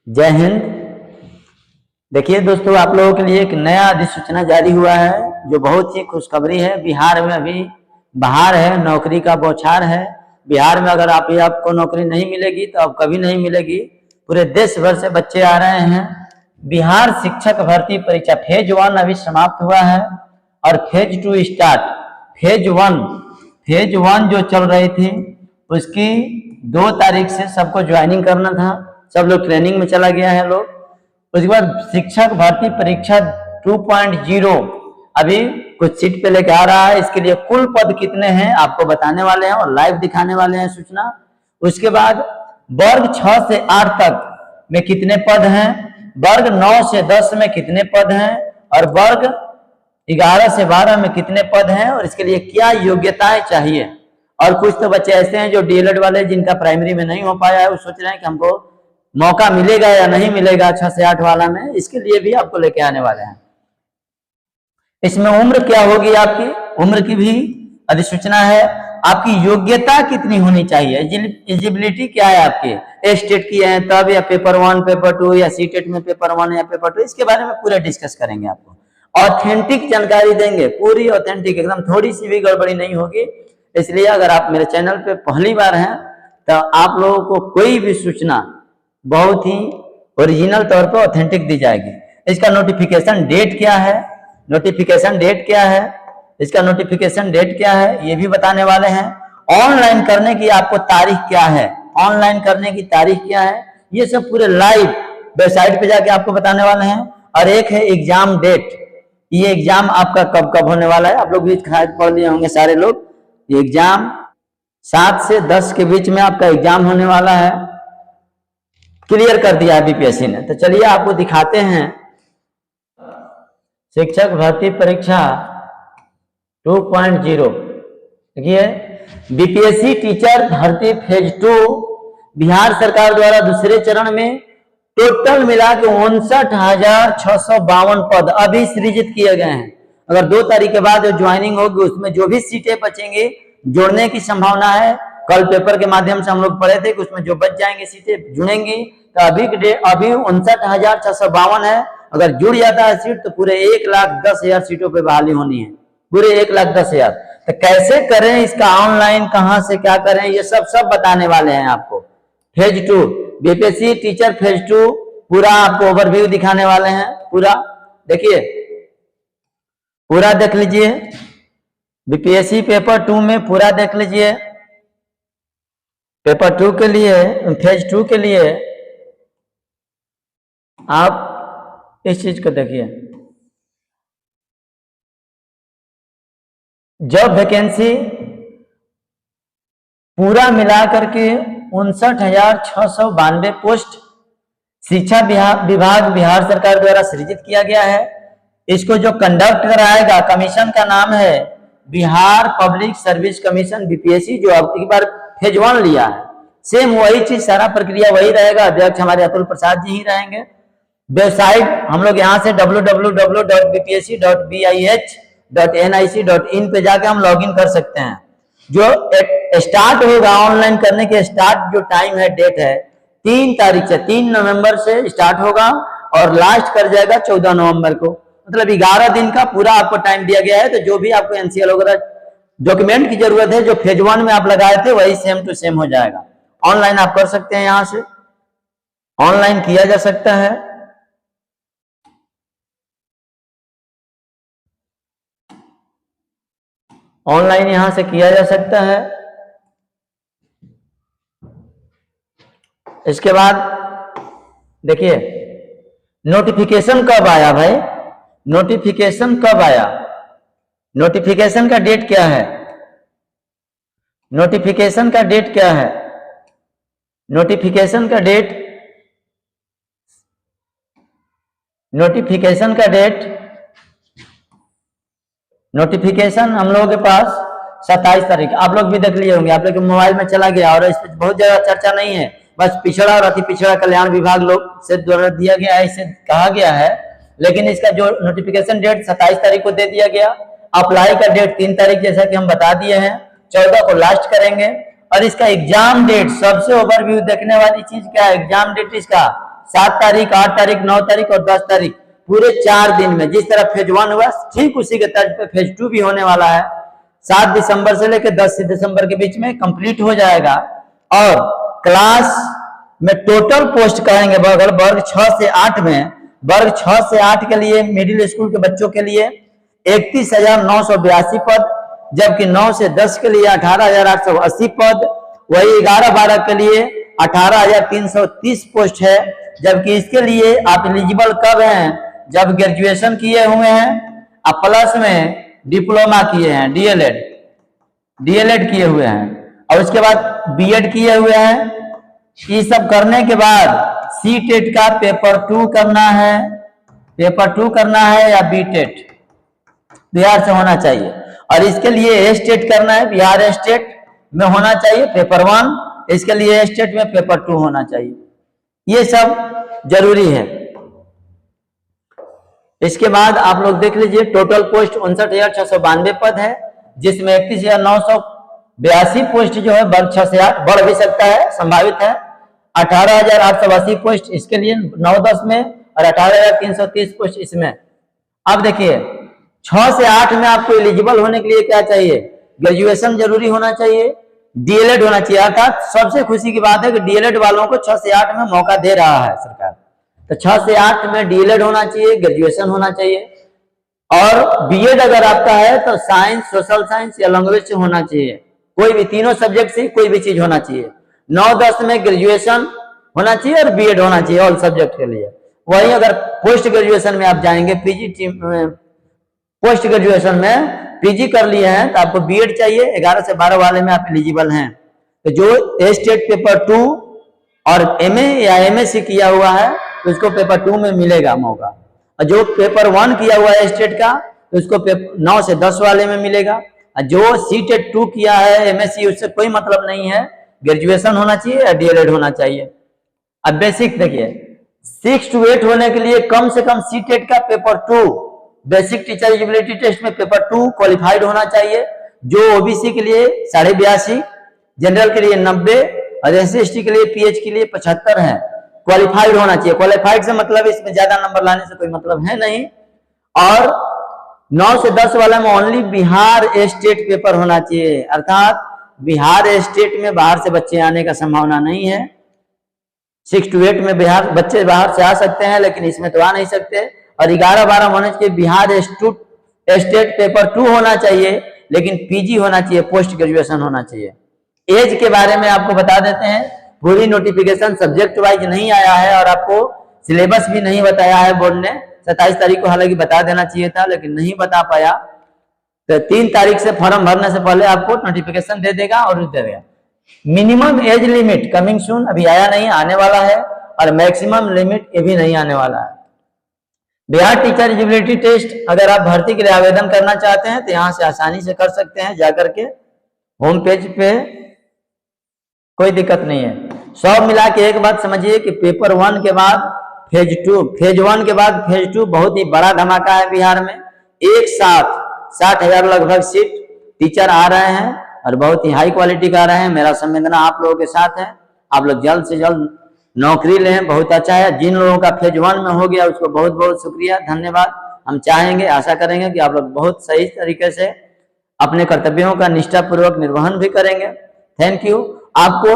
जय हिंद। देखिए दोस्तों, आप लोगों के लिए एक नया अधिसूचना जारी हुआ है जो बहुत ही खुशखबरी है। बिहार में अभी बहार है, नौकरी का बौछार है। बिहार में अगर आपको नौकरी नहीं मिलेगी तो अब कभी नहीं मिलेगी। पूरे देश भर से बच्चे आ रहे हैं। बिहार शिक्षक भर्ती परीक्षा फेज 1 अभी समाप्त हुआ है और फेज 2 स्टार्ट। फेज वन जो चल रही थी उसकी 2 तारीख से सबको ज्वाइनिंग करना था। सब लोग ट्रेनिंग में चला गया है लोग। उसके बाद शिक्षक भर्ती परीक्षा 2.0 अभी कुछ सीट पे लेके आ रहा है। इसके लिए कुल पद कितने हैं आपको बताने वाले हैं और लाइव दिखाने वाले हैं सूचना। उसके बाद वर्ग 6 से 8 तक में कितने पद हैं, वर्ग 9 से 10 में कितने पद हैं और वर्ग 11 से 12 में कितने पद हैं और इसके लिए क्या योग्यताएं चाहिए। और कुछ तो बच्चे ऐसे हैं जो डीएलएड वाले जिनका प्राइमरी में नहीं हो पाया है, वो सोच रहे हैं कि हमको मौका मिलेगा या नहीं मिलेगा 6 से 8 वाला में। इसके लिए भी आपको लेके आने वाले हैं। इसमें उम्र क्या होगी, आपकी उम्र की भी अधिसूचना है। आपकी योग्यता कितनी होनी चाहिए, एलिजिबिलिटी क्या है आपकी, स्टेट की है तब या पेपर 1 पेपर 2 या सीटेट में पेपर 1 या पेपर 2, इसके बारे में पूरा डिस्कस करेंगे। आपको ऑथेंटिक जानकारी देंगे, पूरी ऑथेंटिक, एकदम थोड़ी सी भी गड़बड़ी नहीं होगी। इसलिए अगर आप मेरे चैनल पे पहली बार हैं तो आप लोगों को कोई भी सूचना बहुत ही ओरिजिनल तौर पे ऑथेंटिक दी जाएगी। इसका नोटिफिकेशन डेट क्या है, इसका नोटिफिकेशन डेट क्या है ये भी बताने वाले हैं। ऑनलाइन करने की आपको तारीख क्या है, ये सब पूरे लाइव वेबसाइट पे जाके आपको बताने वाले हैं। और एक है एग्जाम डेट, ये एग्जाम आपका कब कब होने वाला है। आप लोग भी पढ़ लिए होंगे सारे लोग। ये एग्जाम 7 से 10 के बीच में आपका एग्जाम होने वाला है। क्लियर कर दिया बीपीएससी ने। तो चलिए आपको दिखाते हैं शिक्षक भर्ती परीक्षा 2.0। देखिए, बीपीएससी टीचर भर्ती फेज 2 बिहार सरकार द्वारा दूसरे चरण में टोटल मिला के 59,652 पद अभी सृजित किए गए हैं। अगर 2 तारीख के बाद जो ज्वाइनिंग होगी उसमें जो भी सीटें बचेंगी जोड़ने की संभावना है। कल पेपर के माध्यम से हम लोग पढ़े थे कि उसमें जो बच जाएंगे सीटें जुड़ेंगी। तो अभी 59,652 है। अगर जुड़ जाता है सीट तो पूरे 1,10,000 सीटों पे बहाली होनी है, पूरे 1,10,000। तो कैसे करें इसका, ऑनलाइन कहां से क्या करें, ये सब बताने वाले हैं आपको। फेज 2 बीपीएससी टीचर फेज 2 पूरा आपको ओवरव्यू दिखाने वाले हैं। पूरा देखिए, पूरा देख लीजिए। बीपीएससी पेपर 2 में पूरा देख लीजिए। पेपर 2 के लिए, फेज 2 के लिए आप इस चीज को देखिए। जॉब वैकेंसी पूरा मिलाकर के 59,692 पोस्ट शिक्षा विभाग बिहार सरकार द्वारा सृजित किया गया है। इसको जो कंडक्ट कराएगा, कमीशन का नाम है Bihar public service commission BPSC, जो अब की बार फेज 1 लिया है। सेम वही चीज, सारा प्रक्रिया वही रहेगा। अध्यक्ष हमारे अतुल प्रसाद जी ही रहेंगे। वेबसाइट हम लोग यहाँ से www.bpsc.bih.nic.in पे जाके हम लॉगिन कर सकते हैं। जो स्टार्ट होगा ऑनलाइन करने के, स्टार्ट जो टाइम है, डेट है 3 तारीख से, 3 नवंबर से स्टार्ट होगा और लास्ट कर जाएगा 14 नवंबर को। मतलब 11 दिन का पूरा आपको टाइम दिया गया है। तो जो भी आपको एनसीएल वगैरह डॉक्यूमेंट की जरूरत है, जो फेज 1 में आप लगाए थे, वही सेम टू सेम हो जाएगा। ऑनलाइन आप कर सकते हैं, यहां से ऑनलाइन किया जा सकता है। ऑनलाइन यहां से किया जा सकता है। इसके बाद देखिए, नोटिफिकेशन कब आया भाई, नोटिफिकेशन कब आया, नोटिफिकेशन का डेट क्या है, नोटिफिकेशन का डेट क्या है, नोटिफिकेशन का डेट, नोटिफिकेशन का डेट, नोटिफिकेशन हम लोगों के पास 27 तारीख। आप लोग भी देख लिए होंगे, आप लोग के मोबाइल में चला गया और इस पर बहुत ज्यादा चर्चा नहीं है। बस पिछड़ा और अति पिछड़ा कल्याण विभाग लोग से द्वारा दिया गया है, इसे कहा गया है। लेकिन इसका जो नोटिफिकेशन डेट 27 तारीख को दे दिया गया। अप्लाई का डेट 3 तारीख जैसा कि हम बता दिए हैं, 14 को लास्ट करेंगे। और इसका एग्जाम डेट, सबसे ओवरव्यू देखने वाली चीज क्या है, एग्जाम डेट इसका 7 तारीख, 8 तारीख, 9 तारीख और 10 तारीख, पूरे 4 दिन में जिस तरह फेज 1 हुआ ठीक उसी के तर्ज पे फेज 2 भी होने वाला है। 7 दिसंबर से लेकर 10 दिसंबर के बीच में कंप्लीट हो जाएगा। और क्लास में टोटल पोस्ट करेंगे वर्ग 6 से 8 में, वर्ग 6 से 8 के लिए मिडिल स्कूल के बच्चों के लिए 31,982 पद, जबकि 9 से 10 के लिए 18,880 पद, वही 11-12 के लिए 18,330 पोस्ट है। जबकि इसके लिए आप एलिजिबल कब हैं? जब ग्रेजुएशन किए हुए हैं, आप प्लस में डिप्लोमा किए हैं, डीएलएड किए हुए हैं, और उसके बाद बीएड किए हुए हैं। ये सब करने के बाद सीटेट का पेपर 2 करना है, पेपर 2 करना है या बीटेट बिहार से होना चाहिए। और इसके लिए स्टेट करना है, बिहार स्टेट में होना चाहिए पेपर 1, इसके लिए स्टेट में पेपर 2 होना चाहिए। ये सब जरूरी है। इसके बाद आप लोग देख लीजिए, टोटल पोस्ट 59,692 पद है, जिसमें 31,982 पोस्ट जो है वर्ग 6 से 8 बढ़ भी सकता है, संभावित है। 18,880 पोस्ट इसके लिए 9-10 में, और 18,330 पोस्ट इसमें। अब देखिए 6 से 8 में आपको एलिजिबल होने के लिए क्या चाहिए? ग्रेजुएशन जरूरी होना चाहिए, डीएलएड होना चाहिए। अर्थात सबसे खुशी की बात है कि डीएलएड वालों को 6 से 8 में मौका दे रहा है सरकार। तो 6 से 8 में डीएलएड होना चाहिए, ग्रेजुएशन होना चाहिए। और बीएड अगर आपका है तो साइंस, सोशल साइंस या लैंग्वेज से होना चाहिए, कोई भी तीनों सब्जेक्ट से कोई भी चीज होना चाहिए। 9-10 में ग्रेजुएशन होना चाहिए और बीएड होना चाहिए ऑल सब्जेक्ट के लिए। वही अगर पोस्ट ग्रेजुएशन में आप जाएंगे, पोस्ट ग्रेजुएशन में पीजी कर लिए हैं तो आपको बीएड चाहिए, 11 से 12 वाले में आप एलिजिबल हैं। तो जो स्टेट पेपर 2 और एमए या एमएससी किया हुआ है तो उसको पेपर 2 में मिलेगा मौका, और जो पेपर 1 किया हुआ है स्टेट का तो उसको 9 से 10 वाले में मिलेगा। और जो सीटेट 2 किया है एमएससी, उससे कोई मतलब नहीं है, ग्रेजुएशन होना चाहिए या डीएलएड होना चाहिए। अब बेसिक देखिए, 6 to 8 होने के लिए कम से कम सीटेट का paper 2, basic teacher eligibility test में पेपर 2 क्वालिफाइड होना चाहिए, जो ओबीसी के लिए 82.5, जनरल के लिए 90 और एससी/एसटी के लिए पीएच के लिए 75 है, क्वालिफाइड होना चाहिए। क्वालिफाइड से मतलब इसमें ज्यादा नंबर लाने से कोई मतलब है नहीं। और 9 से 10 वाला में ओनली बिहार स्टेट पेपर होना चाहिए, अर्थात बिहार स्टेट में बाहर से बच्चे आने का संभावना नहीं है। 6 to 8 में बिहार बच्चे बाहर से आ सकते हैं, लेकिन इसमें तो आ नहीं सकते। और 11-12 होने के बिहार स्टेट पेपर 2 होना चाहिए, लेकिन पीजी होना चाहिए, पोस्ट ग्रेजुएशन होना चाहिए। एज के बारे में आपको बता देते हैं, पूरी नोटिफिकेशन सब्जेक्ट वाइज नहीं आया है और आपको सिलेबस भी नहीं बताया है बोर्ड ने। 27 तारीख को हालांकि बता देना चाहिए था, लेकिन नहीं बता पाया। तो 3 तारीख से फॉर्म भरने से पहले आपको नोटिफिकेशन दे देगा और दे देगा। Minimum age limit coming soon अभी आया नहीं, आने वाला है, और मैक्सिमम लिमिट ये भी नहीं आने वाला है। बिहार टीचर एलिजिबिलिटी टेस्ट अगर आप भर्ती के लिए आवेदन करना चाहते हैं तो यहाँ से आसानी से कर सकते हैं, जाकर के होम पेज पे, कोई दिक्कत नहीं है। सब मिला के एक बात समझिए कि पेपर 1 के बाद फेज 2, फेज 1 के बाद फेज 2 बहुत ही बड़ा धमाका है बिहार में। एक साथ 60,000 लगभग सीट टीचर आ रहे हैं और बहुत ही हाई क्वालिटी का आ रहे हैं। मेरा संवेदना आप लोगों के साथ है, आप लोग जल्द से जल्द नौकरी लें, बहुत अच्छा है। जिन लोगों का फेज 1 में हो गया उसको बहुत बहुत शुक्रिया, धन्यवाद। हम चाहेंगे, आशा करेंगे कि आप लोग बहुत सही तरीके से अपने कर्तव्यों का निष्ठापूर्वक निर्वहन भी करेंगे। Thank you. आपको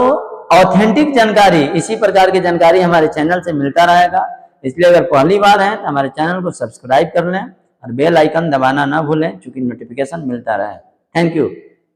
ऑथेंटिक जानकारी, इसी प्रकार की जानकारी हमारे चैनल से मिलता रहेगा, इसलिए अगर पहली बार है तो हमारे चैनल को सब्सक्राइब कर लें और बेल आइकन दबाना ना भूलें, क्योंकि नोटिफिकेशन मिलता रहे। Thank you.